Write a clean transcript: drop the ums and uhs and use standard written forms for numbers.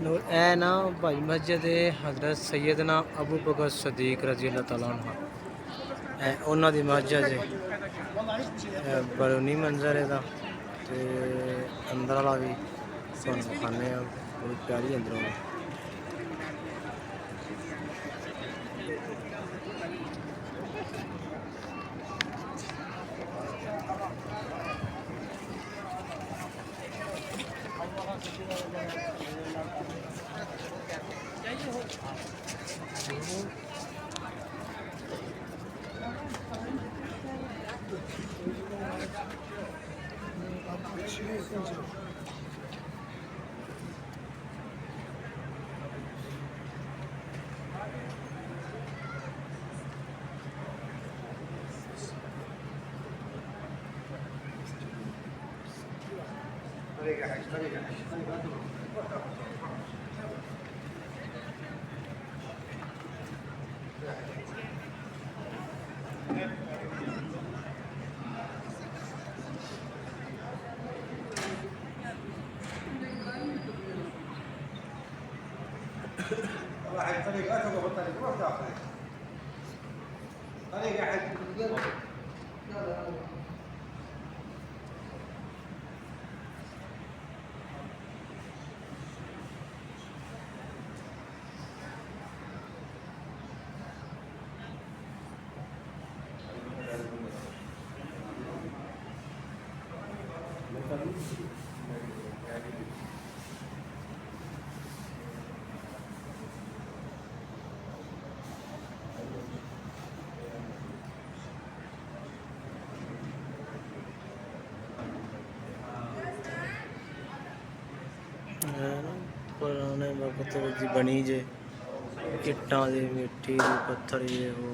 लो ए ना भाई मस्जिद हज़रत सैयदना अबू बकर सदीक रजी अल्लाह तआला अन्हु उन्हां दी मस्जिद है। बरूनी मंजर है ते अंदर वाला भी तुहानूं विखाने बड़ी प्यारी अंदरों भी। واحد طريق اخذ الطريق روح تاخذ طريق احد पुराने वक्त की बनी जे इट्टां दी मिट्टी दी पत्थर जे वो